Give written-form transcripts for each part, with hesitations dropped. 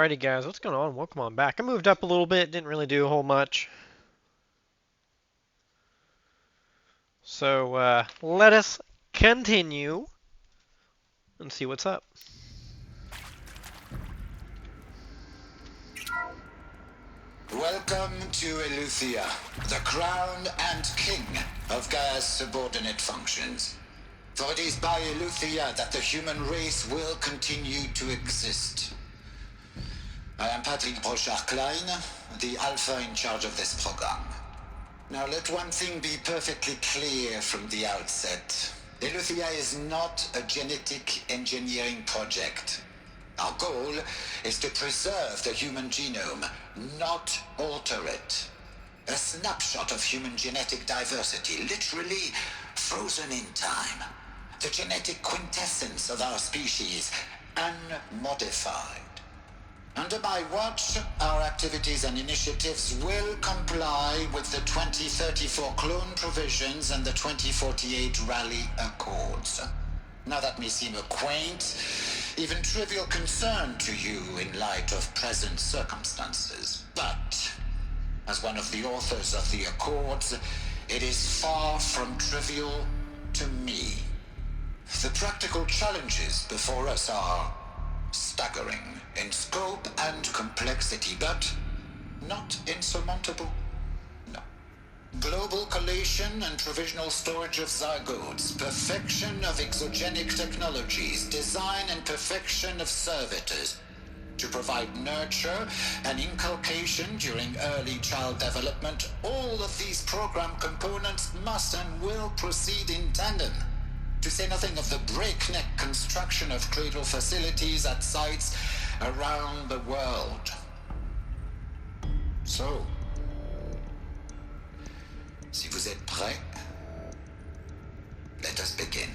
Alrighty guys, what's going on? Welcome on back. I moved up a little bit, didn't really do a whole much. So let us continue and see what's up. Welcome to Eleuthia, the crown and king of Gaia's subordinate functions. For it is by Eleuthia that the human race will continue to exist. I am Patrick Brochard-Klein, the Alpha in charge of this program. Now let one thing be perfectly clear from the outset. Eleuthia is not a genetic engineering project. Our goal is to preserve the human genome, not alter it. A snapshot of human genetic diversity, literally frozen in time. The genetic quintessence of our species, unmodified. Under my watch, our activities and initiatives will comply with the 2034 clone provisions and the 2048 Rally Accords. Now that may seem a quaint, even trivial concern to you in light of present circumstances, but as one of the authors of the Accords, it is far from trivial to me. The practical challenges before us are staggering in scope and complexity, but not insurmountable. No. Global collation and provisional storage of zygotes, perfection of exogenic technologies, design and perfection of servitors, to provide nurture and inculcation during early child development. All of these program components must and will proceed in tandem. To say nothing of the breakneck construction of cradle facilities at sites around the world. So, si vous êtes prêts, let us begin.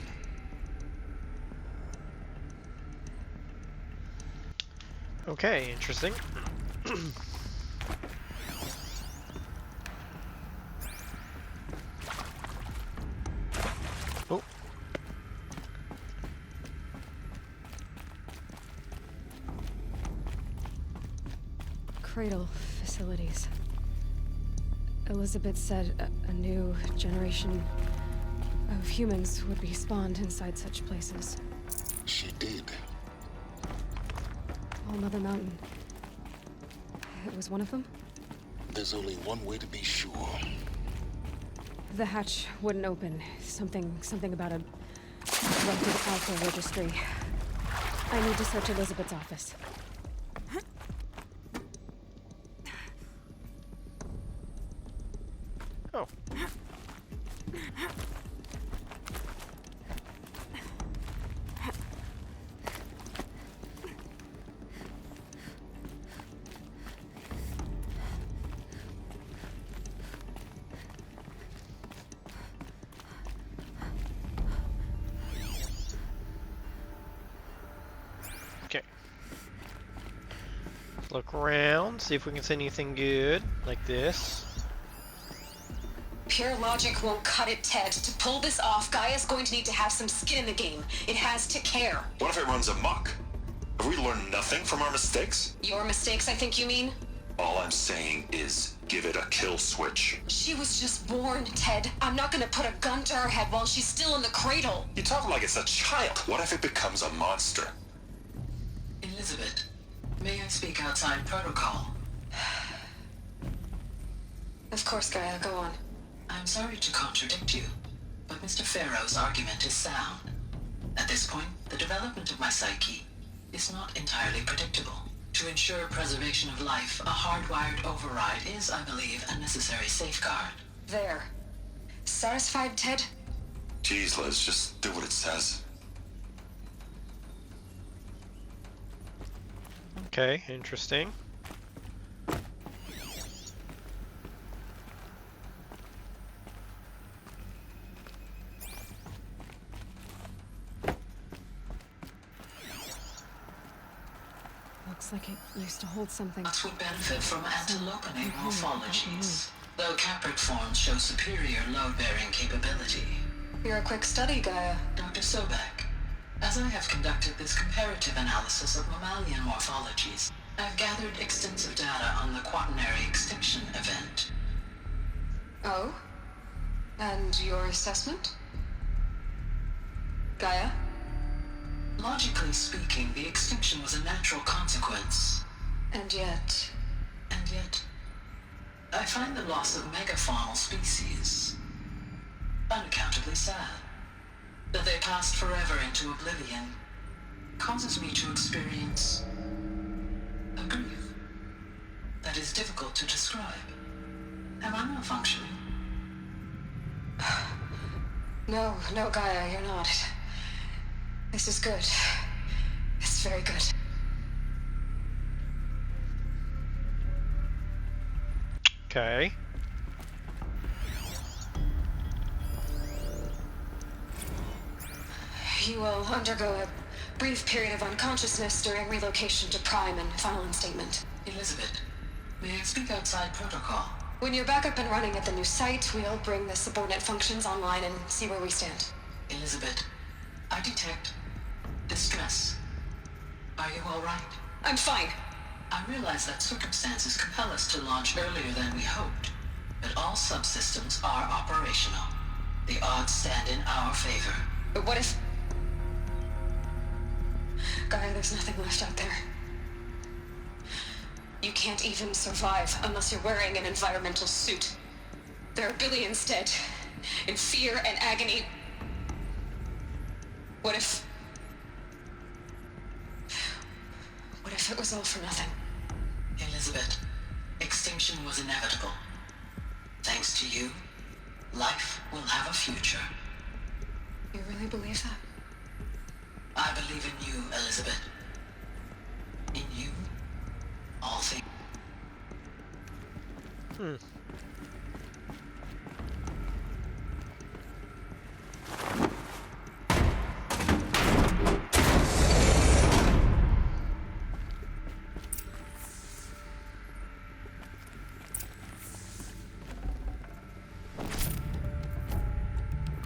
Okay, interesting. Oh. Cradle facilities. Elizabeth said a new generation of humans would be spawned inside such places. She did. All Mother Mountain. It was one of them? There's only one way to be sure. The hatch wouldn't open. Something about a corrupted Alpha registry. I need to search Elizabeth's office. Oh. Okay. Look around, see if we can see anything good, like this. Pure logic won't cut it, Ted. To pull this off, Gaia's going to need to have some skin in the game. It has to care. What if it runs amok? Have we learned nothing from our mistakes? Your mistakes, I think you mean? All I'm saying is, give it a kill switch. She was just born, Ted. I'm not gonna put a gun to her head while she's still in the cradle. You talk like it's a child. What if it becomes a monster? Elizabeth, may I speak outside protocol? Of course, Gaia, go on. I'm sorry to contradict you, but Mr. Farrow's argument is sound. At this point, the development of my psyche is not entirely predictable. To ensure preservation of life, a hardwired override is, I believe, a necessary safeguard. There. Satisfied, Ted? Jeez, Liz, just do what it says. Okay, interesting. Looks like it used to hold something. Bots would benefit from antilopenate morphologies, though caprid forms show superior load-bearing capability. You're a quick study, Gaia. Dr. Sobek, as I have conducted this comparative analysis of mammalian morphologies, I've gathered extensive data on the quaternary extinction event. Oh? And your assessment? Gaia? Logically speaking, the extinction was a natural consequence. And yet... And yet, I find the loss of megafaunal species unaccountably sad. That they passed forever into oblivion causes me to experience a grief that is difficult to describe. Am I malfunctioning? No, Gaia, you're not. This is good. It's very good. Okay. You will undergo a brief period of unconsciousness during relocation to Prime and final instatement. Elizabeth, may I speak outside protocol? When you're back up and running at the new site, we'll bring the subordinate functions online and see where we stand. Elizabeth, I detect distress. Are you all right? I'm fine. I realize that circumstances compel us to launch earlier than we hoped, but all subsystems are operational. The odds stand in our favor. But what if... Gaia, there's nothing left out there. You can't even survive unless you're wearing an environmental suit. There are billions dead, in fear and agony. What if it was all for nothing? Elizabeth, extinction was inevitable. Thanks to you, life will have a future. You really believe that? I believe in you, Elizabeth. In you, all things.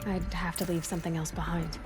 I'd have to leave something else behind.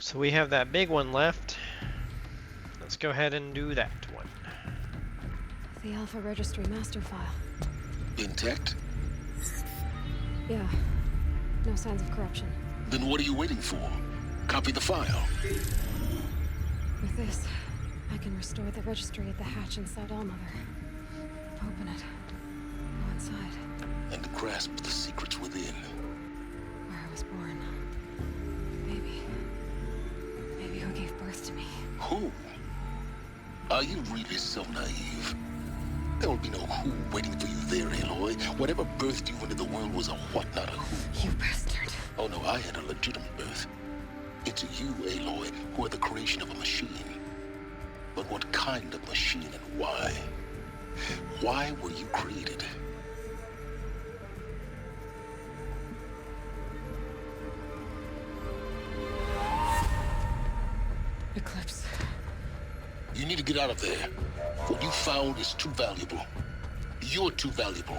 So we have that big one left. Let's go ahead and do that one. The Alpha Registry master file. Intact? Yeah. No signs of corruption. Then what are you waiting for? Copy the file. With this, I can restore the registry at the hatch inside Allmother. Open it. Go inside. And grasp the secrets within. Where I was born. Maybe who gave birth to me. Who? Are you really so naive? There will be no who waiting for you there, Aloy. Whatever birthed you into the world was a what, not a who. You bastard. Oh no, I had a legitimate birth. It's you, Aloy, who are the creation of a machine. but what kind of machine and why? Why were you created? Eclipse. You need to get out of there. What you found is too valuable. You're too valuable.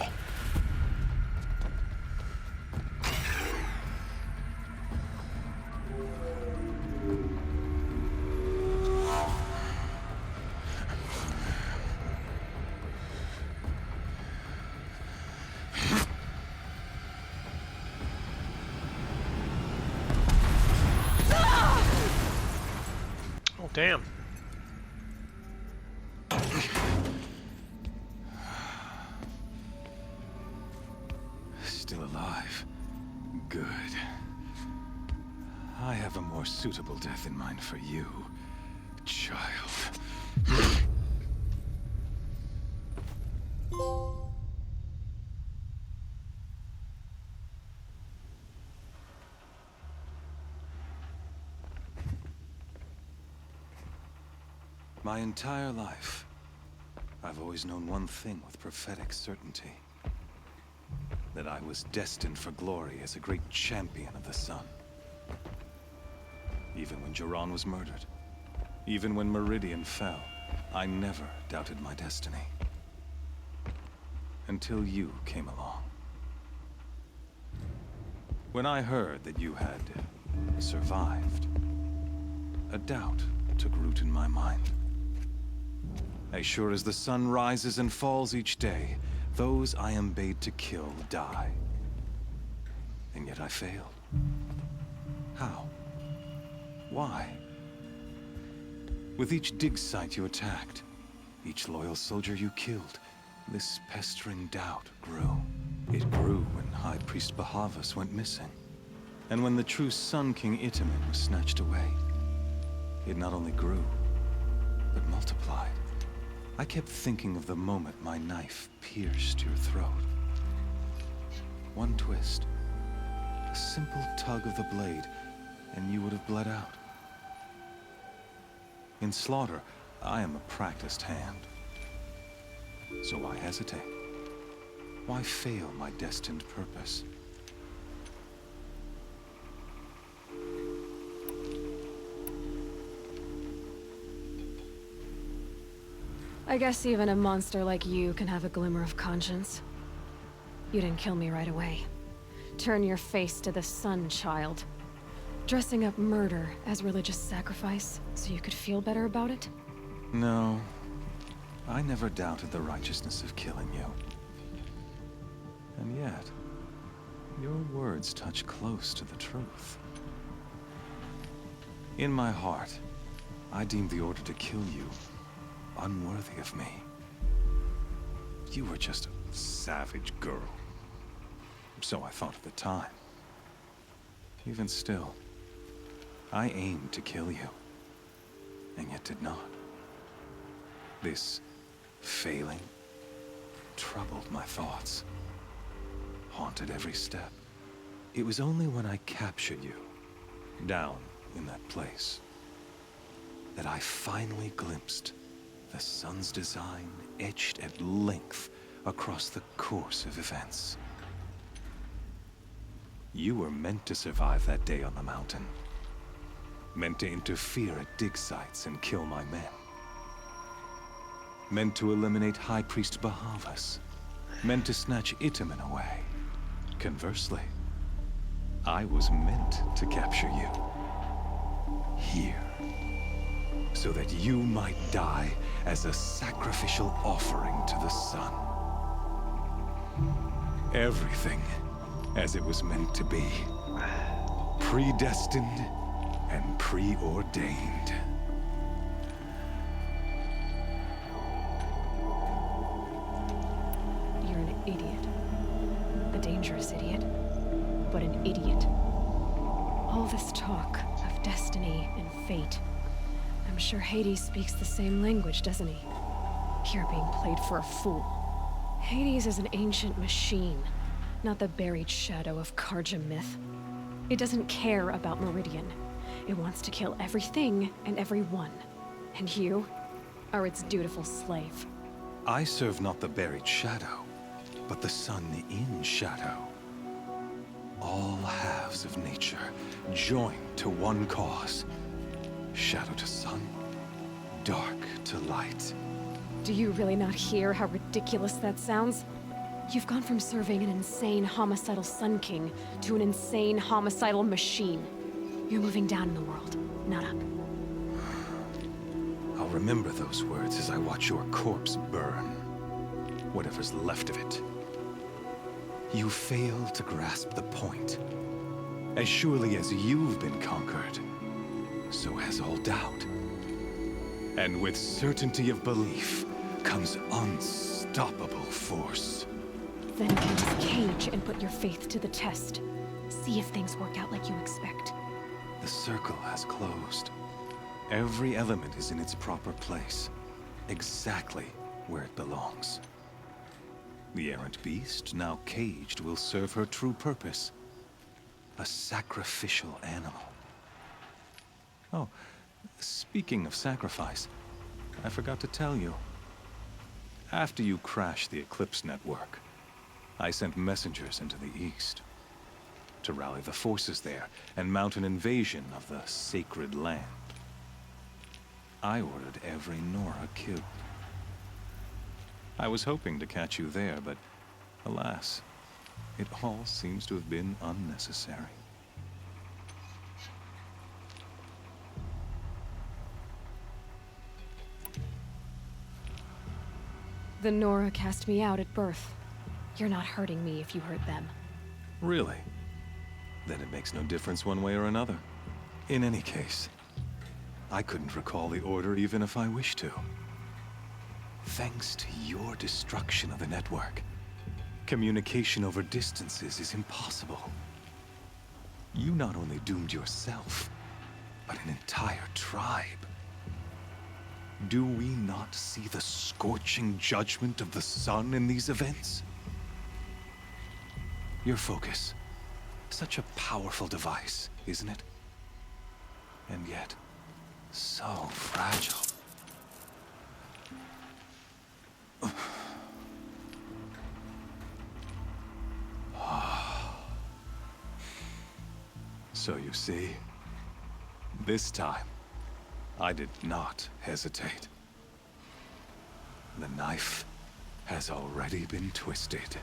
Oh, damn. Still alive. Good. I have a more suitable death in mind for you, child. My entire life, I've always known one thing with prophetic certainty. That I was destined for glory as a great champion of the sun. Even when Jiran was murdered, even when Meridian fell, I never doubted my destiny. Until you came along. When I heard that you had survived, a doubt took root in my mind. As sure as the sun rises and falls each day, those I am bade to kill die. And yet I failed. How? Why? With each dig site you attacked, each loyal soldier you killed, this pestering doubt grew. It grew when High Priest Bahavas went missing. And when the true Sun King Itamen was snatched away. It not only grew, but multiplied. I kept thinking of the moment my knife pierced your throat. One twist, a simple tug of the blade, and you would have bled out. In slaughter, I am a practiced hand. So why hesitate? Why fail my destined purpose? I guess even a monster like you can have a glimmer of conscience. You didn't kill me right away. Turn your face to the sun, child. Dressing up murder as religious sacrifice so you could feel better about it? No, I never doubted the righteousness of killing you. And yet, your words touch close to the truth. In my heart, I deemed the order to kill you unworthy of me. You were just a savage girl. So I thought at the time. Even still, I aimed to kill you, and yet did not. This failing troubled my thoughts, haunted every step. It was only when I captured you, down in that place, that I finally glimpsed the sun's design etched at length across the course of events. You were meant to survive that day on the mountain. Meant to interfere at dig sites and kill my men. Meant to eliminate High Priest Bahavas. Meant to snatch Itamen away. Conversely, I was meant to capture you. Here. So that you might die as a sacrificial offering to the sun. Everything as it was meant to be. Predestined and preordained. You're an idiot. A dangerous idiot. But an idiot. All this talk of destiny and fate. I'm sure Hades speaks the same language, doesn't he? You're being played for a fool. Hades is an ancient machine, not the buried shadow of Karja myth. It doesn't care about Meridian. It wants to kill everything and everyone. And you? are its dutiful slave. I serve not the buried shadow, but the sun in shadow. All halves of nature joined to one cause. Shadow to sun, dark to light. Do you really not hear how ridiculous that sounds? You've gone from serving an insane homicidal Sun King to an insane homicidal machine. You're moving down in the world, not up. I'll remember those words as I watch your corpse burn. Whatever's left of it. You fail to grasp the point. As surely as you've been conquered, so has all doubt. And with certainty of belief comes unstoppable force. Then get in this cage and put your faith to the test. See if things work out like you expect. The circle has closed. Every element is in its proper place, exactly where it belongs. The errant beast, now caged, will serve her true purpose. A sacrificial animal. Oh, speaking of sacrifice, I forgot to tell you. After you crashed the Eclipse network, I sent messengers into the east to rally the forces there and mount an invasion of the sacred land. I ordered every Nora killed. I was hoping to catch you there, but alas, it all seems to have been unnecessary. The Nora cast me out at birth. You're not hurting me if you hurt them. Really? Then it makes no difference one way or another. In any case, I couldn't recall the order even if I wished to. Thanks to your destruction of the network, communication over distances is impossible. You not only doomed yourself, but an entire tribe. Do we not see the scorching judgment of the sun in these events? Your focus. Such a powerful device, isn't it? And yet, so fragile. So you see, this time, I did not hesitate. The knife has already been twisted.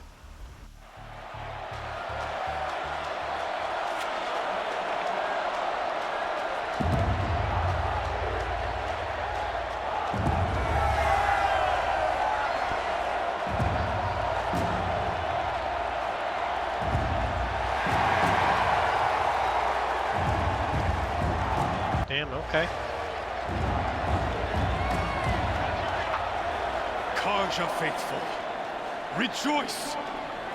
Damn, okay. Karja faithful, rejoice!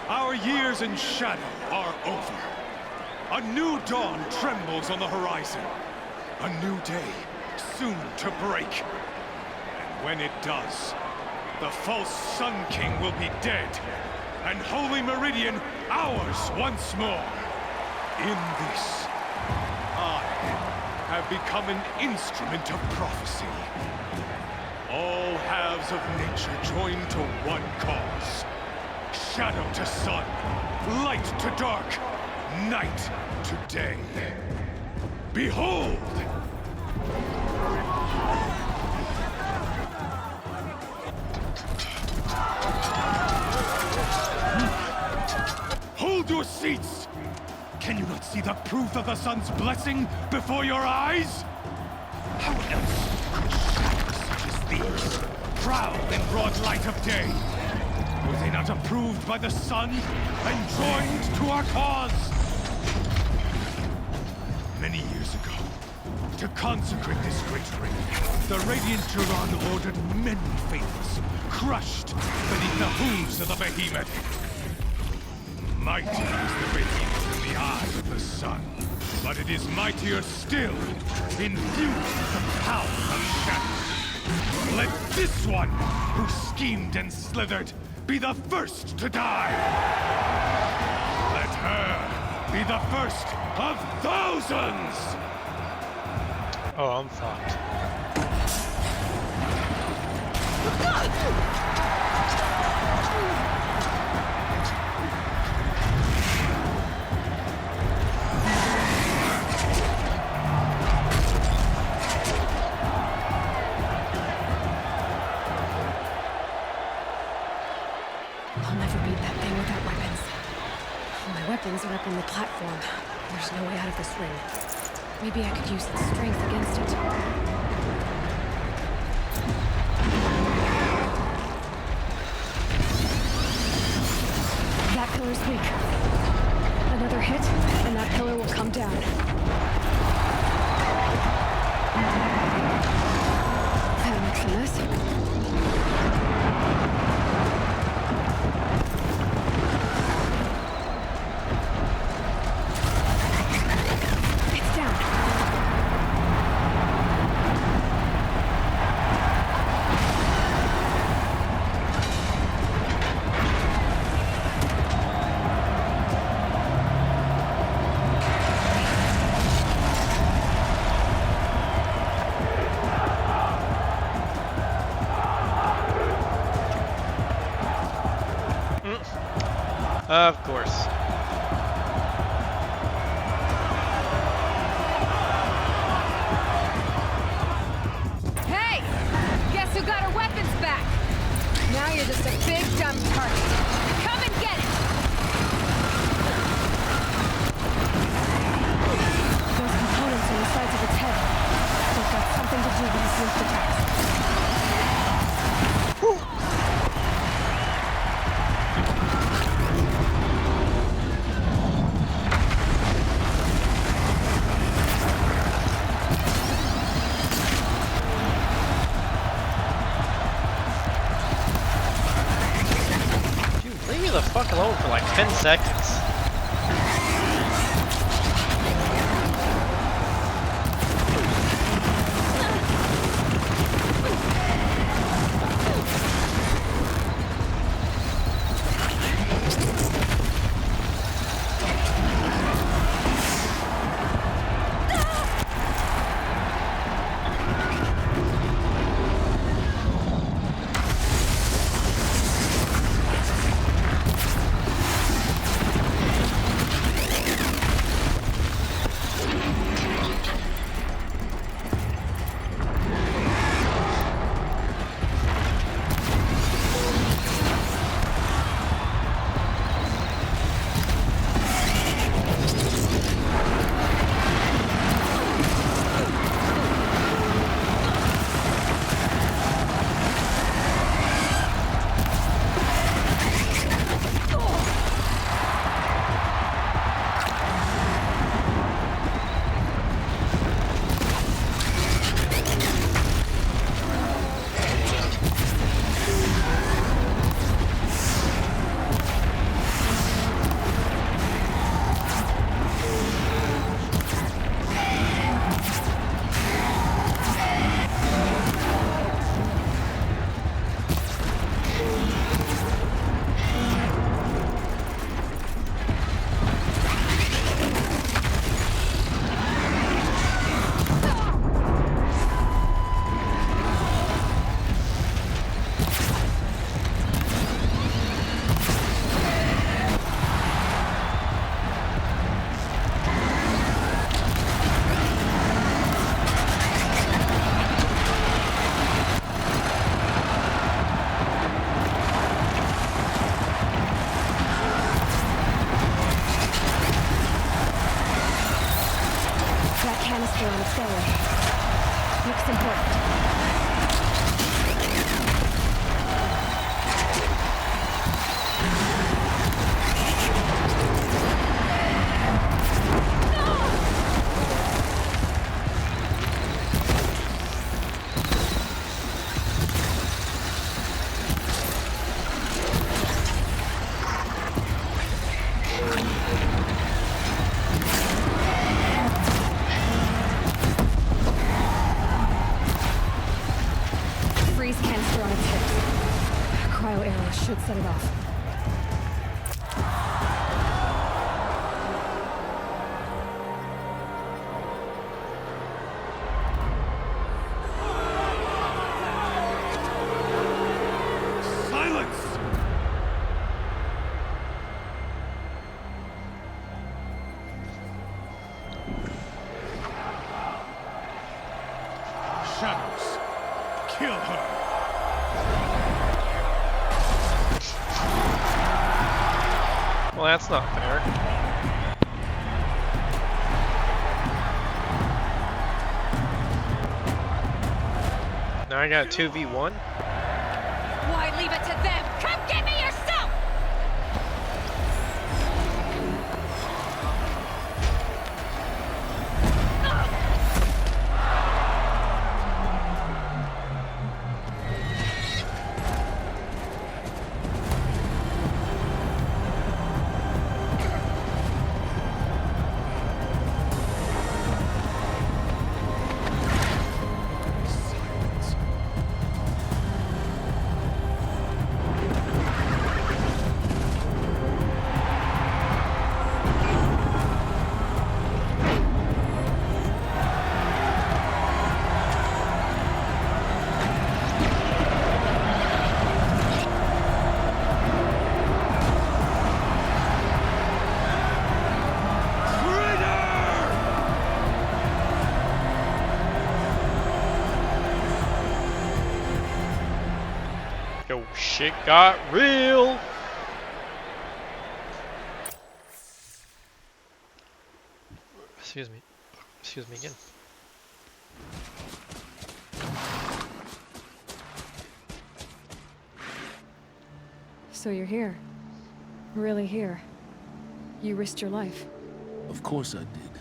Our years in shadow are over. A new dawn trembles on the horizon. A new day soon to break. And when it does, the false Sun King will be dead, and Holy Meridian ours once more. In this, I have become an instrument of prophecy. All halves of nature join to one cause. Shadow to sun, light to dark, night to day. Behold! Hold your seats! Can you not see the proof of the sun's blessing before your eyes? How else could shadows such as these prowl in broad light of day? Were they not approved by the sun and joined to our cause? Many years ago, to consecrate this great ring, the Radiant Turan ordered many faithless, crushed beneath the hooves of the behemoth. Mighty is the behemoth in the eye of the sun, but it is mightier still, infused with the power of shadow. Let this one, who schemed and slithered, be the first to die! Let her be the first of thousands! Oh, I'm fucked. I'll never beat that thing without weapons. My weapons are up on the platform. There's no way out of this ring. Maybe I could use its strength against it. That pillar's weak. Another hit, and that pillar will come down. That makes a mess. Of course. Hey! Guess who got her weapons back? Now you're just a big dumb target. Come and get it! Those components on the sides of its head. They've got something to do with these linked attacks. Leave me the fuck alone for like 10 seconds. Canister on its belly. Looks important. Should set it off. shadows. Kill her. Well, that's not fair. Now I got a 2v1. Why leave it to them? Come get me yourself! Yo, shit got real. Excuse me. Excuse me again. So you're here. Really here. You risked your life. Of course I did.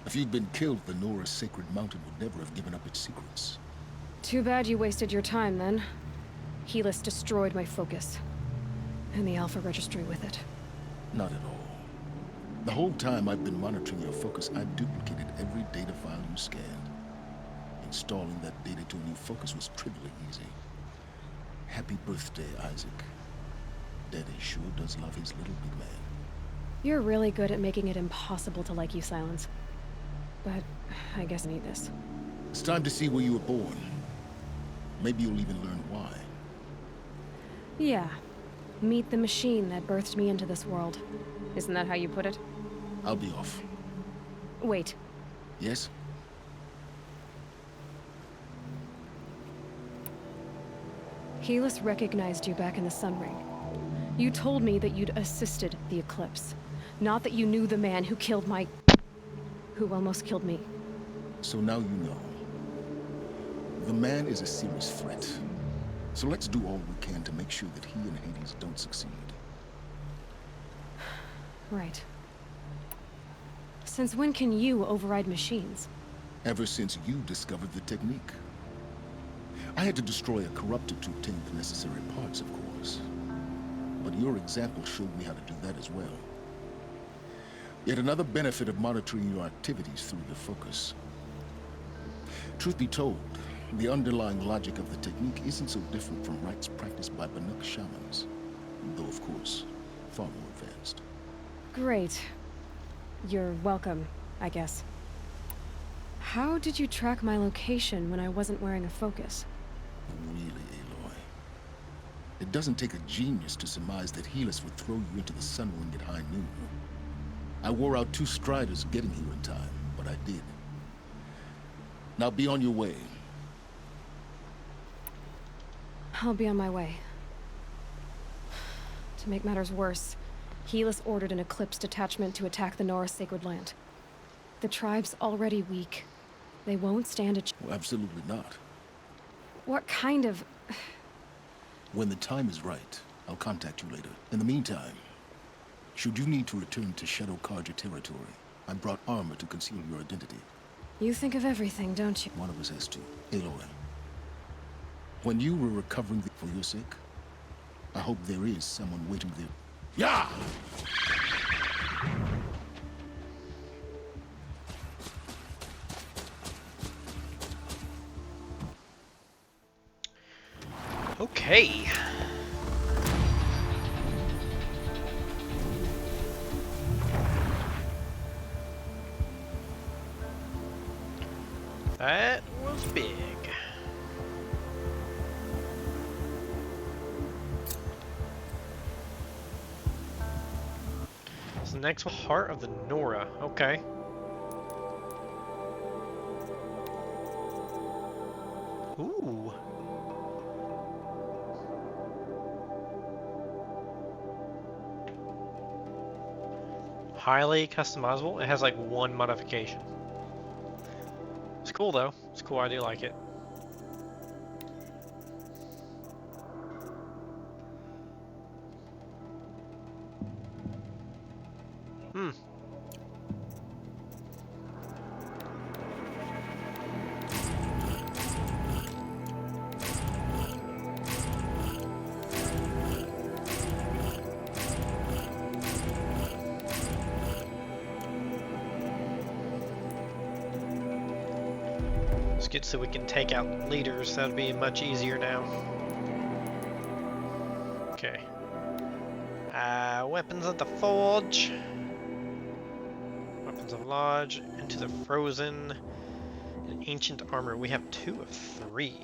If you'd been killed, the Nora's sacred mountain would never have given up its secrets. Too bad you wasted your time then. Helis destroyed my focus. And the Alpha Registry with it. Not at all. The whole time I've been monitoring your focus, I've duplicated every data file you scanned. Installing that data to a new focus was trivially easy. Happy birthday, Isaac. Daddy sure does love his little big man. You're really good at making it impossible to like you, Silence. But I guess I need this. It's time to see where you were born. Maybe you'll even learn why. Yeah. Meet the machine that birthed me into this world. Isn't that how you put it? I'll be off. Wait. Yes? Helis recognized you back in the Sun Ring. You told me that you'd assisted the Eclipse. Not that you knew the man who killed my... who almost killed me. So now you know. The man is a serious threat. So let's do all we can to make sure that he and Hades don't succeed. Right. Since when can you override machines? Ever since you discovered the technique. I had to destroy a corruptor to obtain the necessary parts, of course. But your example showed me how to do that as well. Yet another benefit of monitoring your activities through your focus. Truth be told, the underlying logic of the technique isn't so different from rites practiced by Banuk shamans, though of course, far more advanced. Great. You're welcome, I guess. How did you track my location when I wasn't wearing a focus? Really, Aloy? It doesn't take a genius to surmise that Helis would throw you into the Sun Ring at high noon. I wore out 2 striders getting here in time, but I did. Now be on your way. I'll be on my way. To make matters worse, Helis ordered an Eclipse detachment to attack the Nora Sacred Land. The tribe's already weak. They won't stand a Well, absolutely not. What kind of... When the time is right, I'll contact you later. In the meantime, should you need to return to Shadow Karja territory, I brought armor to conceal your identity. You think of everything, don't you? One of us has to. Aloy. When you were recovering for your sake, I hope there is someone waiting there. Yeah! Okay. That was big. So the next one, Heart of the Nora. Okay. Ooh. Highly customizable. It has like one modification. It's cool though. It's cool. I do like it. Hmm. It's good so we can take out leaders. That'd be much easier now. Okay. Weapons of the Forge. Weapons of Lodge. Into the Frozen. And Ancient Armor. We have 2 of 3.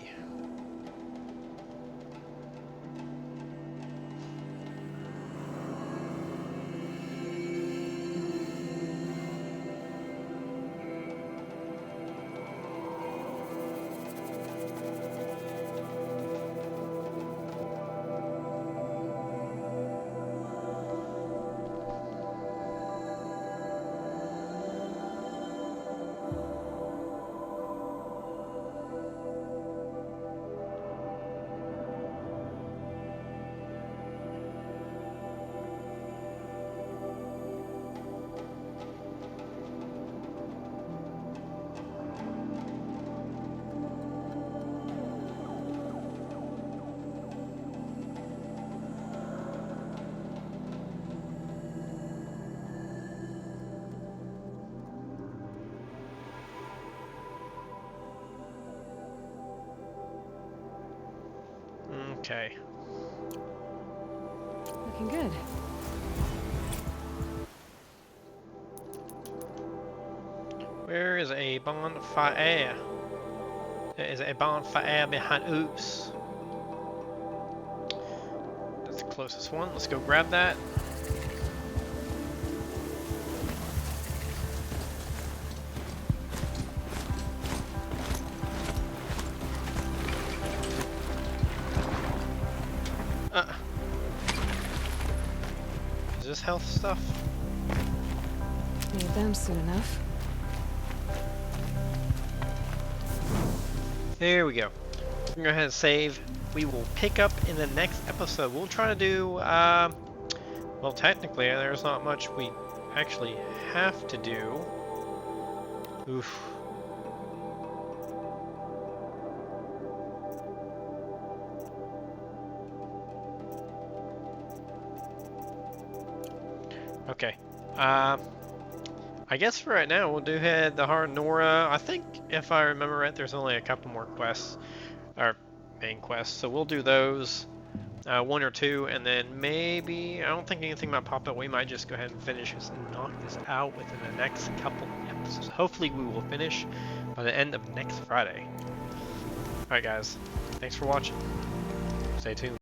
Okay. Looking good. Where is a bonfire? There is a bonfire behind. Oops. That's the closest one. Let's go grab that. Is this health stuff? Need them soon enough. There we go. Go ahead and save. We will pick up in the next episode. We'll try to do, well, technically, there's not much we actually have to do. Oof. Okay. I guess for right now, we'll do head the Hard Nora. I think, if I remember right, there's only a couple more quests, or main quests, so we'll do those, 1 or 2, and then maybe, I don't think anything might pop up. We might just go ahead and finish this and knock this out within the next couple episodes. Hopefully we will finish by the end of next Friday. Alright guys, thanks for watching. Stay tuned.